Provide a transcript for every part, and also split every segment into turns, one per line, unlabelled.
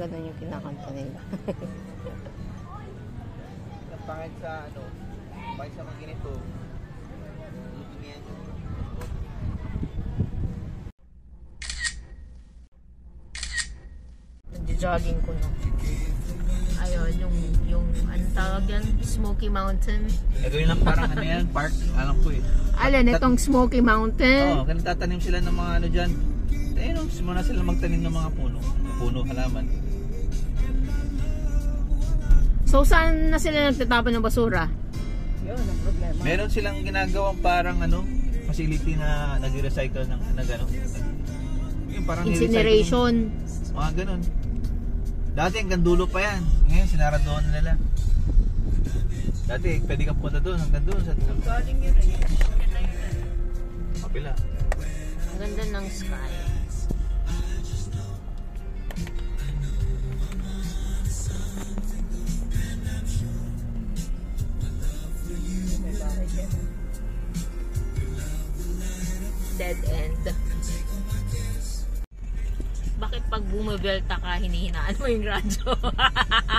ganun yung kinakanta nila.
Pangit sa ano, pangit sa mga ganito. Lutumian yung
Nag-jogging ko na. Ayun, yung anong tawag yan? Smoky Mountain.
gawin lang parang ano yan, park, alam ko eh.
Alin, itong Smoky Mountain?
Oo, nagtatanim sila ng mga ano dyan. Ayun, simula sila magtanim ng mga puno, halaman.
So, saan na sila nagtatapon ng basura?
Yun ang problema.
Meron silang ginagawang parang ano, facility na nag-recycle ng ano, yung parang
Incineration.
mga ganun. Dati hanggang dulo pa yan. Ngayon sinaradoon na nila. Dati pwede kang punta doon hanggang doon sa dulo.
Galing yun eh.
Kapila.
Ang ganda ng sky. Dead end. Bakit pag bumibelta ka, hinihinaan mo yung radyo?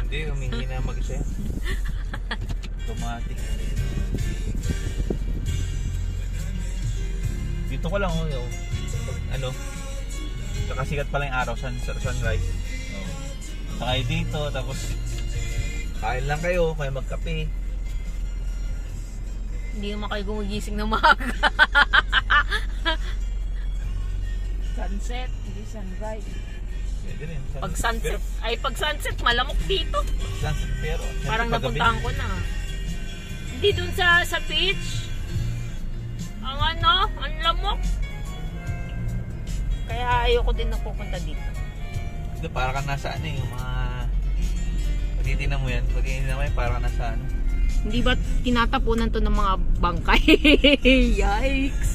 Hindi, humihina mag-isa. Automatic. Dito ko lang yung ano, tsaka sikat pala yung araw, sunrise. Sakay dito, tapos kain lang kayo magkape.
Hindi naman kayo gumagising ng maaga.
Sunset, hindi sunrise.
Pwede rin.
Pag sunset, pag sunset, malamok dito.
Sunset pero.
Parang napuntahan ko na. Hindi dun sa beach. Ang ano, ang lamok. Kaya ayoko din napupunta dito.
Ito para ka nasa ano yung mga pagtitignan mo yan, para ka nasa ano.
Hindi ba tinatapunan to ng mga bangkay? Yikes!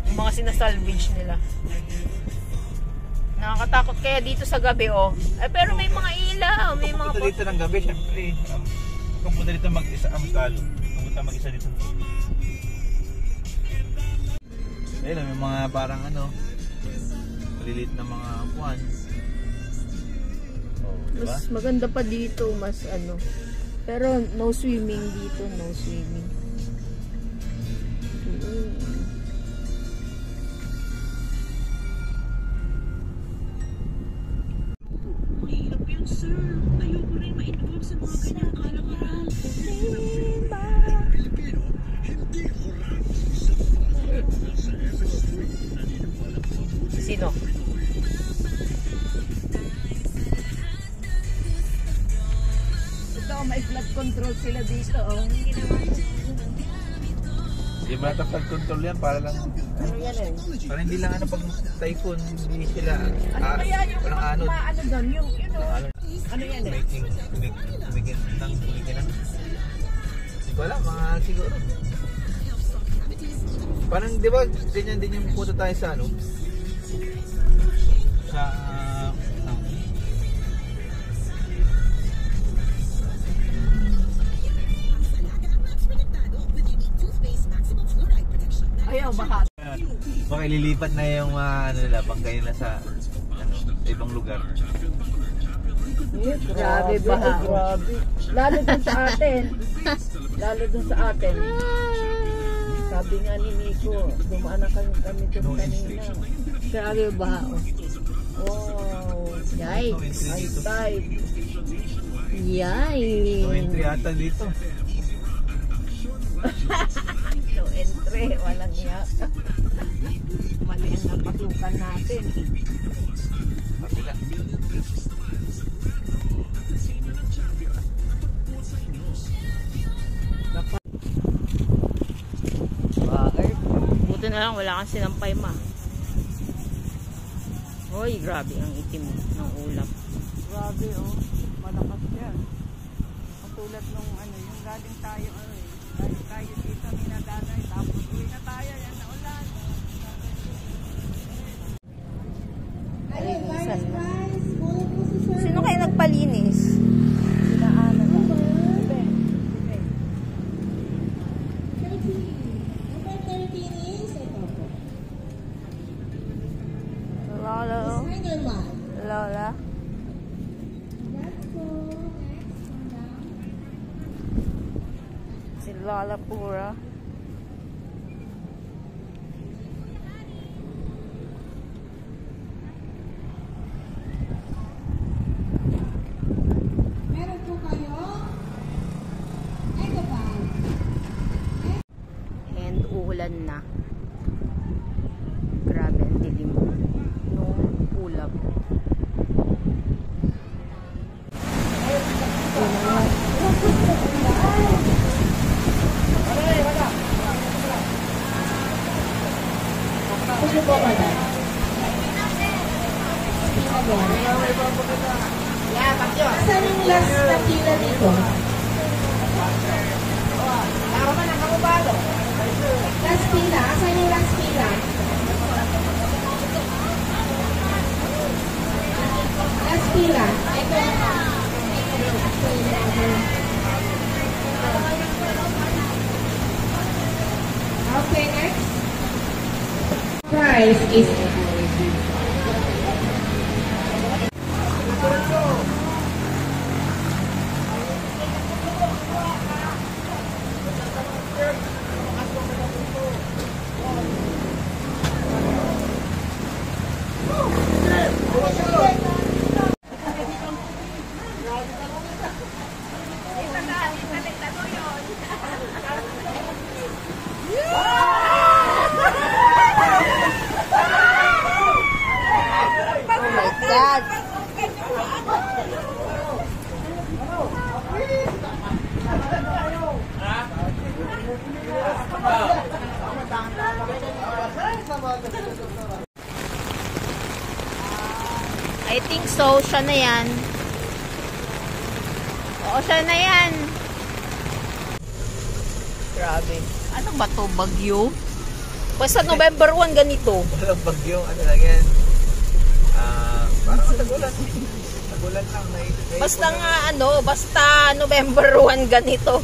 Yung mga sinasalvage nila. Nakakatakot kaya dito sa gabi oh. Pero may mga ilaw, may mga
punta dito ng gabi, syempre. Kung punta dito mag-isa ang talo. Pumunta mag-isa dito. Ayun, may mga parang ano, malilit na mga upuan. Oh, diba?
Mas maganda pa dito, mas ano. Pero no swimming dito, no swimming.
Mahirap yun, sir. Ayoko rin ma-involve sa mga ganyang kalakaran.
Sino?
Ito, may flood control sila dito. Oh. Hindi naman.
Hindi ba flood control yan? Para lang,
Ano yan eh?
para hindi lang ano pag typhoon, hindi sila
Ano kaya yung
walang anod.
ano doon? Yung, you know,
Ano,
ano yan eh?
tumigil ng. Hindi ko alam, mga siguro. Parang di ba, ganyan din yung punta tayo sa ano? Sa
Ayaw, baka.
baka ililipat na yung ano nila, bangkay nila sa ano, sa ibang lugar.
Grabe, baha. Grabe. Lalo dun sa atin. Lalo dun sa atin. Sabi nga ni Nico, dumaan na kami dun kanina.
Grabe baha oh.
Wow.
Yikes.
High tide.
Yikes.
No entry ata dito.
No entry. Walang yaka. Mali ang napasukan natin.
Kapila.
Buti na lang wala kang sinampay ma. Hoy, grabe ang itim ng ulap.
Grabe oh. Malakas yan. Katulad nung ano, yung galing tayo galing tayo dito ni Nadanay. Tapos uwi na tayo. Yan na ulan.
Linisan na. Sino kaya nagpalinis?
Sinaanan na.
Lolo. Lolo. Lalapura.
Meron po kayo? Ito ba?
And uulan na. Grabe, ang dilim nung ulap.
Kasi po ba na? Saan yung last na pila dito? Last pila? Saan yung last pila? Last pila? Ito. Okay, next. Price is
I think so. Siya na yan. Oo, siya na yan. Grabe. Ano ba to? Bagyo? Basta November 1 ganito.
Walang bagyo, ano lang yan. Parang tagulan. Tagulan lang.
Basta nga ano, basta November 1 ganito.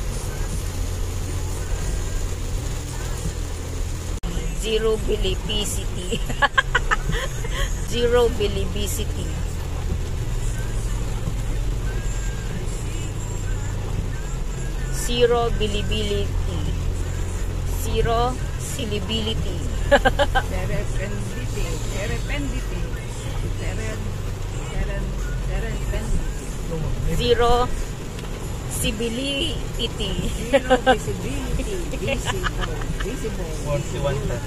Zero bilibisity. Zero bilibisity. Zero bilibility. Zero silibility. Zero civility.
Zero visibility. Visible.
41 plus.